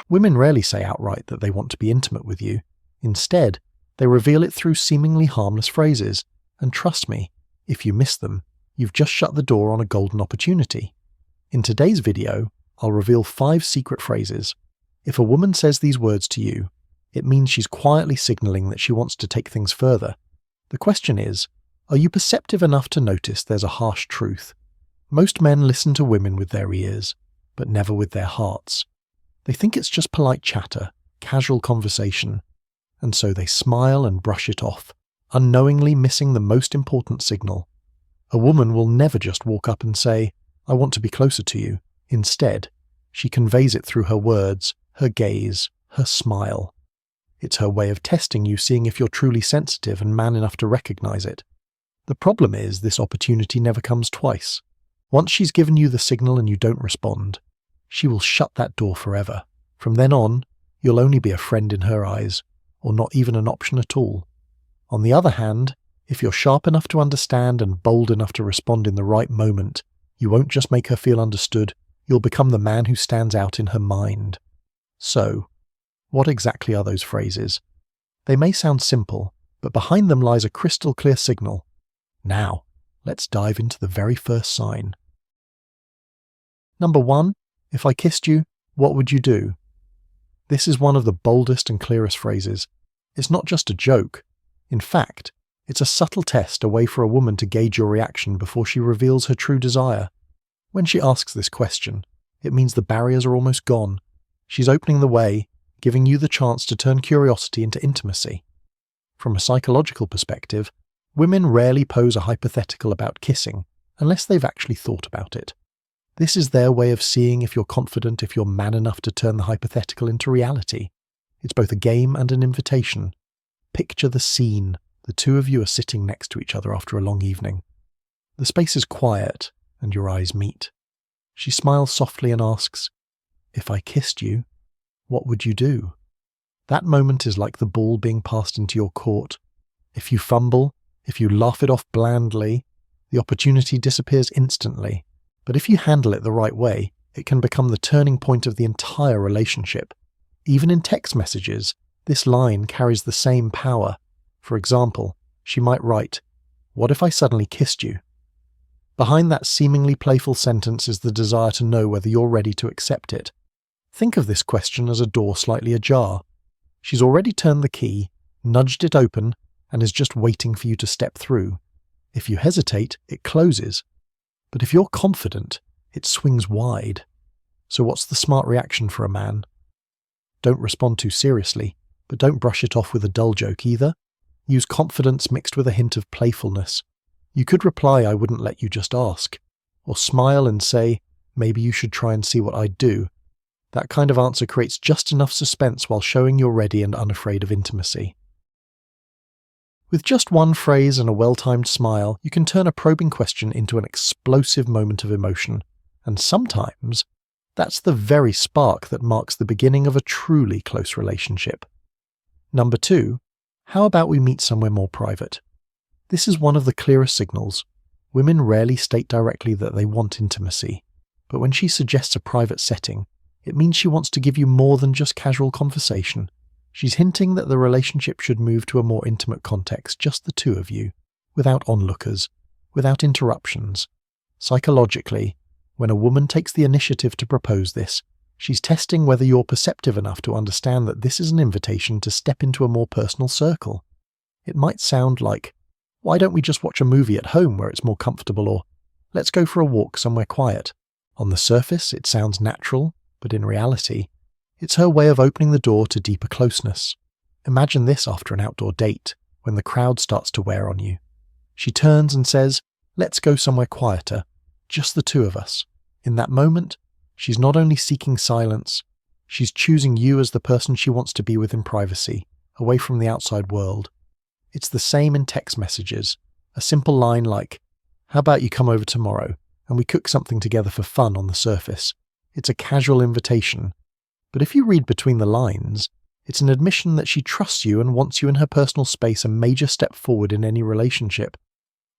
Women rarely say outright that they want to be intimate with you. Instead, they reveal it through seemingly harmless phrases, and trust me, if you miss them, you've just shut the door on a golden opportunity. In today's video, I'll reveal 5 secret phrases. If a woman says these words to you, it means she's quietly signaling that she wants to take things further. The question is, are you perceptive enough to notice there's a harsh truth? Most men listen to women with their ears, but never with their hearts. They think it's just polite chatter, casual conversation, and so they smile and brush it off, unknowingly missing the most important signal. A woman will never just walk up and say, "I want to be closer to you." Instead, she conveys it through her words, her gaze, her smile. It's her way of testing you, seeing if you're truly sensitive and man enough to recognize it. The problem is this opportunity never comes twice. Once she's given you the signal and you don't respond, she will shut that door forever. From then on, you'll only be a friend in her eyes, or not even an option at all. On the other hand, if you're sharp enough to understand and bold enough to respond in the right moment, you won't just make her feel understood, you'll become the man who stands out in her mind. So, what exactly are those phrases? They may sound simple, but behind them lies a crystal clear signal. Now, let's dive into the very first sign. Number 1, if I kissed you, what would you do? This is one of the boldest and clearest phrases. It's not just a joke. In fact, it's a subtle test, a way for a woman to gauge your reaction before she reveals her true desire. When she asks this question, it means the barriers are almost gone. She's opening the way, giving you the chance to turn curiosity into intimacy. From a psychological perspective, women rarely pose a hypothetical about kissing unless they've actually thought about it. This is their way of seeing if you're confident, if you're man enough to turn the hypothetical into reality. It's both a game and an invitation. Picture the scene. The two of you are sitting next to each other after a long evening. The space is quiet, and your eyes meet. She smiles softly and asks, "If I kissed you, what would you do?" That moment is like the ball being passed into your court. If you fumble, if you laugh it off blandly, the opportunity disappears instantly. But if you handle it the right way, it can become the turning point of the entire relationship. Even in text messages, this line carries the same power. For example, she might write, "What if I suddenly kissed you?" Behind that seemingly playful sentence is the desire to know whether you're ready to accept it. Think of this question as a door slightly ajar. She's already turned the key, nudged it open, and is just waiting for you to step through. If you hesitate, it closes. But if you're confident, it swings wide. So what's the smart reaction for a man? Don't respond too seriously, but don't brush it off with a dull joke either. Use confidence mixed with a hint of playfulness. You could reply, "I wouldn't let you just ask," or smile and say, "Maybe you should try and see what I'd do." That kind of answer creates just enough suspense while showing you're ready and unafraid of intimacy. With just one phrase and a well-timed smile, you can turn a probing question into an explosive moment of emotion. And sometimes, that's the very spark that marks the beginning of a truly close relationship. Number 2, how about we meet somewhere more private? This is one of the clearest signals. Women rarely state directly that they want intimacy, but when she suggests a private setting, it means she wants to give you more than just casual conversation. She's hinting that the relationship should move to a more intimate context, just the two of you, without onlookers, without interruptions. Psychologically, when a woman takes the initiative to propose this, she's testing whether you're perceptive enough to understand that this is an invitation to step into a more personal circle. It might sound like, "Why don't we just watch a movie at home where it's more comfortable?" or "Let's go for a walk somewhere quiet." On the surface, it sounds natural, but in reality, it's her way of opening the door to deeper closeness. Imagine this after an outdoor date, when the crowd starts to wear on you. She turns and says, "Let's go somewhere quieter, just the two of us." In that moment, she's not only seeking silence, she's choosing you as the person she wants to be with in privacy, away from the outside world. It's the same in text messages. A simple line like, "How about you come over tomorrow, and we cook something together for fun" on the surface. It's a casual invitation. But if you read between the lines, it's an admission that she trusts you and wants you in her personal space, a major step forward in any relationship.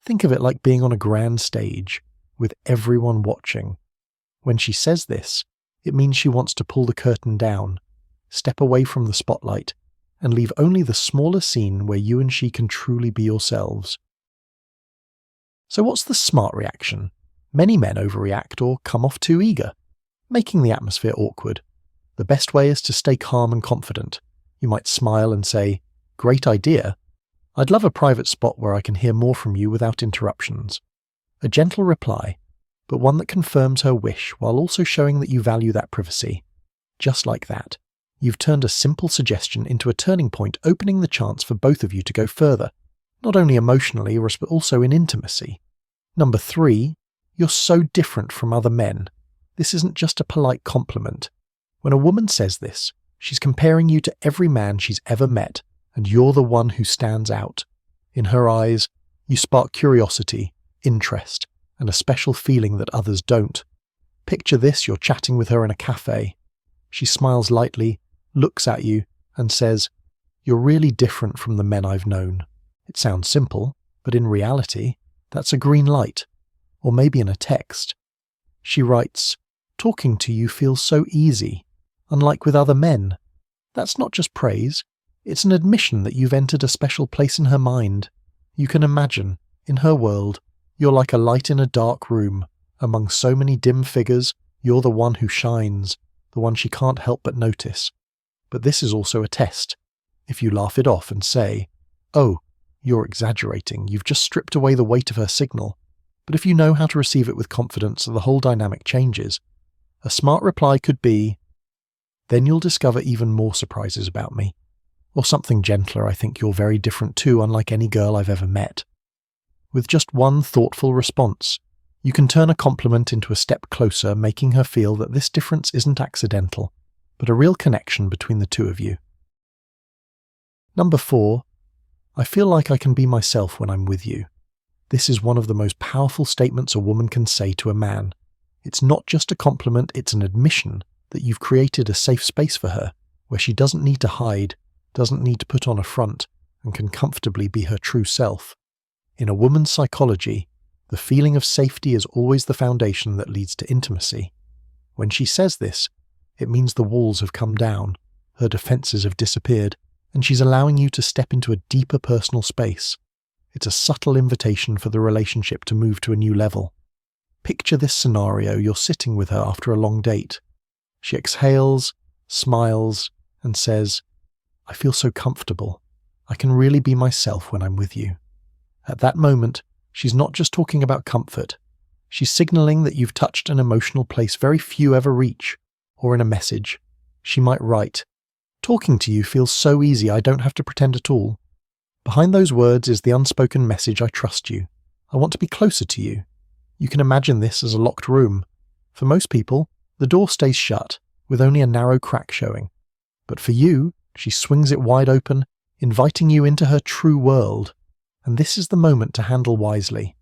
Think of it like being on a grand stage, with everyone watching. When she says this, it means she wants to pull the curtain down, step away from the spotlight, and leave only the smaller scene where you and she can truly be yourselves. So what's the smart reaction? Many men overreact or come off too eager, making the atmosphere awkward. The best way is to stay calm and confident. You might smile and say, "Great idea. I'd love a private spot where I can hear more from you without interruptions." A gentle reply, but one that confirms her wish while also showing that you value that privacy. Just like that, you've turned a simple suggestion into a turning point, opening the chance for both of you to go further, not only emotionally, but also in intimacy. Number 3, you're so different from other men. This isn't just a polite compliment. When a woman says this, she's comparing you to every man she's ever met, and you're the one who stands out. In her eyes, you spark curiosity, interest, and a special feeling that others don't. Picture this: you're chatting with her in a cafe. She smiles lightly, looks at you, and says, "You're really different from the men I've known." It sounds simple, but in reality, that's a green light. Or maybe in a text. She writes, "Talking to you feels so easy, unlike with other men." That's not just praise, it's an admission that you've entered a special place in her mind. You can imagine, in her world, you're like a light in a dark room. Among so many dim figures, you're the one who shines, the one she can't help but notice. But this is also a test. If you laugh it off and say, "Oh, you're exaggerating," you've just stripped away the weight of her signal. But if you know how to receive it with confidence, the whole dynamic changes. A smart reply could be, "Then you'll discover even more surprises about me." Or something gentler, "I think you're very different too, unlike any girl I've ever met." With just one thoughtful response, you can turn a compliment into a step closer, making her feel that this difference isn't accidental, but a real connection between the two of you. Number 4, I feel like I can be myself when I'm with you. This is one of the most powerful statements a woman can say to a man. It's not just a compliment, it's an admission that you've created a safe space for her, where she doesn't need to hide, doesn't need to put on a front, and can comfortably be her true self. In a woman's psychology, the feeling of safety is always the foundation that leads to intimacy. When she says this, it means the walls have come down, her defenses have disappeared, and she's allowing you to step into a deeper personal space. It's a subtle invitation for the relationship to move to a new level. Picture this scenario: you're sitting with her after a long date. She exhales, smiles, and says, "I feel so comfortable. I can really be myself when I'm with you." At that moment, she's not just talking about comfort. She's signaling that you've touched an emotional place very few ever reach. Or in a message, she might write, "Talking to you feels so easy, I don't have to pretend at all." Behind those words is the unspoken message: "I trust you. I want to be closer to you." You can imagine this as a locked room. For most people, the door stays shut, with only a narrow crack showing. But for you, she swings it wide open, inviting you into her true world. And this is the moment to handle wisely.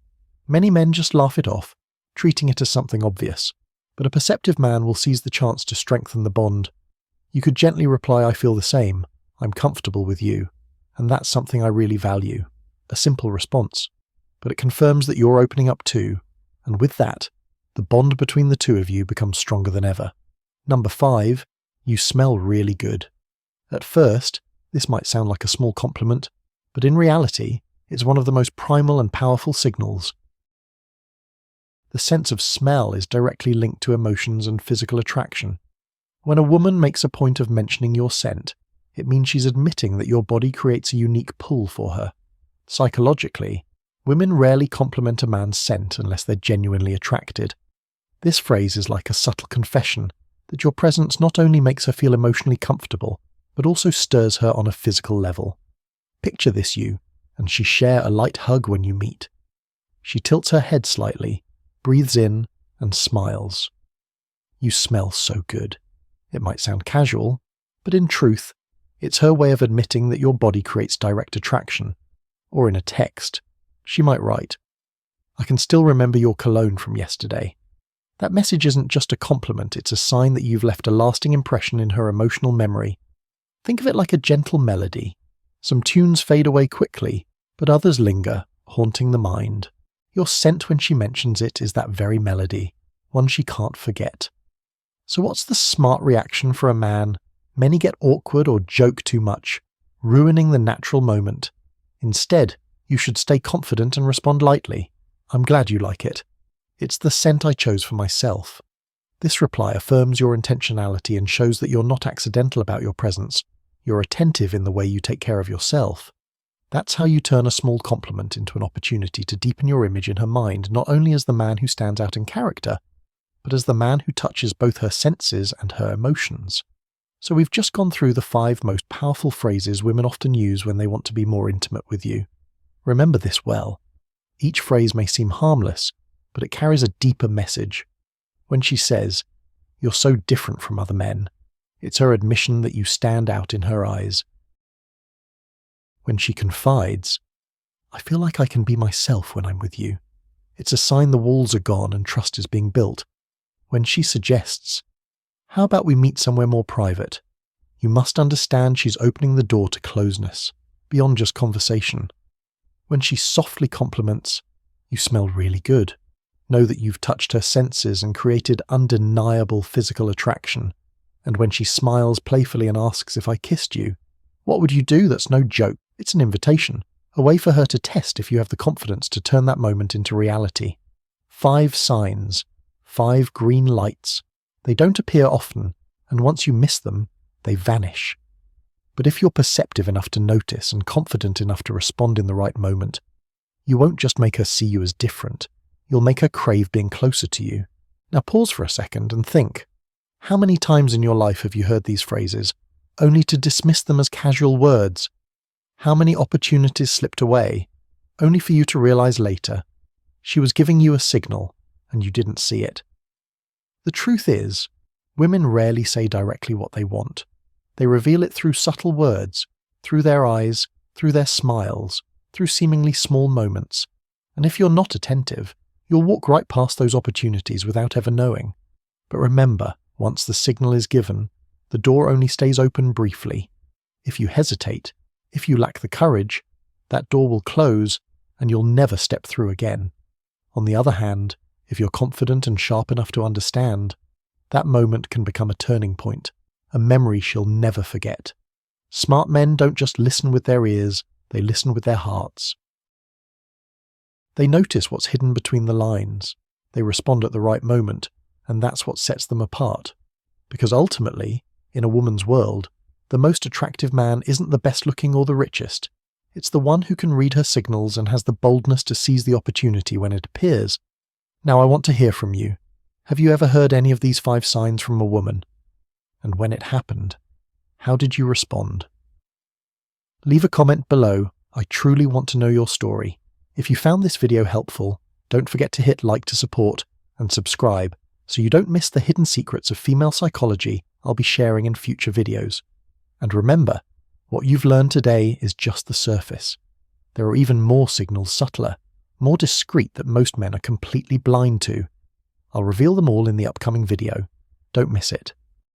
Many men just laugh it off, treating it as something obvious. But a perceptive man will seize the chance to strengthen the bond. You could gently reply, "I feel the same. I'm comfortable with you. And that's something I really value." A simple response. But it confirms that you're opening up too. And with that, the bond between the two of you becomes stronger than ever. Number 5, you smell really good. At first, this might sound like a small compliment, but in reality, it's one of the most primal and powerful signals. The sense of smell is directly linked to emotions and physical attraction. When a woman makes a point of mentioning your scent, it means she's admitting that your body creates a unique pull for her. Psychologically, women rarely compliment a man's scent unless they're genuinely attracted. This phrase is like a subtle confession that your presence not only makes her feel emotionally comfortable, but also stirs her on a physical level. Picture this: you and she share a light hug when you meet. She tilts her head slightly, breathes in, and smiles. You smell so good. It might sound casual, but in truth, it's her way of admitting that your body creates direct attraction. Or in a text, she might write, "I can still remember your cologne from yesterday." That message isn't just a compliment, it's a sign that you've left a lasting impression in her emotional memory. Think of it like a gentle melody. Some tunes fade away quickly, but others linger, haunting the mind. Your scent when she mentions it is that very melody, one she can't forget. So what's the smart reaction for a man Many get awkward or joke too much, ruining the natural moment. Instead, you should stay confident and respond lightly. I'm glad you like it. It's the scent I chose for myself. This reply affirms your intentionality and shows that you're not accidental about your presence. You're attentive in the way you take care of yourself. That's how you turn a small compliment into an opportunity to deepen your image in her mind, not only as the man who stands out in character, but as the man who touches both her senses and her emotions. So we've just gone through the 5 most powerful phrases women often use when they want to be more intimate with you. Remember this well. Each phrase may seem harmless, but it carries a deeper message. When she says, "You're so different from other men," it's her admission that you stand out in her eyes. When she confides, "I feel like I can be myself when I'm with you," it's a sign the walls are gone and trust is being built. When she suggests, "How about we meet somewhere more private?" you must understand she's opening the door to closeness, beyond just conversation. When she softly compliments, "You smell really good," know that you've touched her senses and created undeniable physical attraction. And when she smiles playfully and asks if I kissed you, what would you do? That's no joke. It's an invitation, a way for her to test if you have the confidence to turn that moment into reality. 5 signs, 5 green lights. They don't appear often, and once you miss them, they vanish. But if you're perceptive enough to notice and confident enough to respond in the right moment, you won't just make her see you as different, you'll make her crave being closer to you. Now pause for a second and think. How many times in your life have you heard these phrases, only to dismiss them as casual words? How many opportunities slipped away, only for you to realize later she was giving you a signal and you didn't see it? The truth is, women rarely say directly what they want. They reveal it through subtle words, through their eyes, through their smiles, through seemingly small moments. And if you're not attentive, you'll walk right past those opportunities without ever knowing. But remember, once the signal is given, the door only stays open briefly. If you hesitate, if you lack the courage, that door will close and you'll never step through again. On the other hand, if you're confident and sharp enough to understand, that moment can become a turning point, a memory she'll never forget. Smart men don't just listen with their ears, they listen with their hearts. They notice what's hidden between the lines. They respond at the right moment, and that's what sets them apart. Because ultimately, in a woman's world, the most attractive man isn't the best looking or the richest. It's the one who can read her signals and has the boldness to seize the opportunity when it appears. Now I want to hear from you. Have you ever heard any of these 5 signs from a woman? And when it happened, how did you respond? Leave a comment below. I truly want to know your story. If you found this video helpful, don't forget to hit like to support and subscribe so you don't miss the hidden secrets of female psychology I'll be sharing in future videos. And remember, what you've learned today is just the surface. There are even more signals subtler, more discreet that most men are completely blind to. I'll reveal them all in the upcoming video. Don't miss it.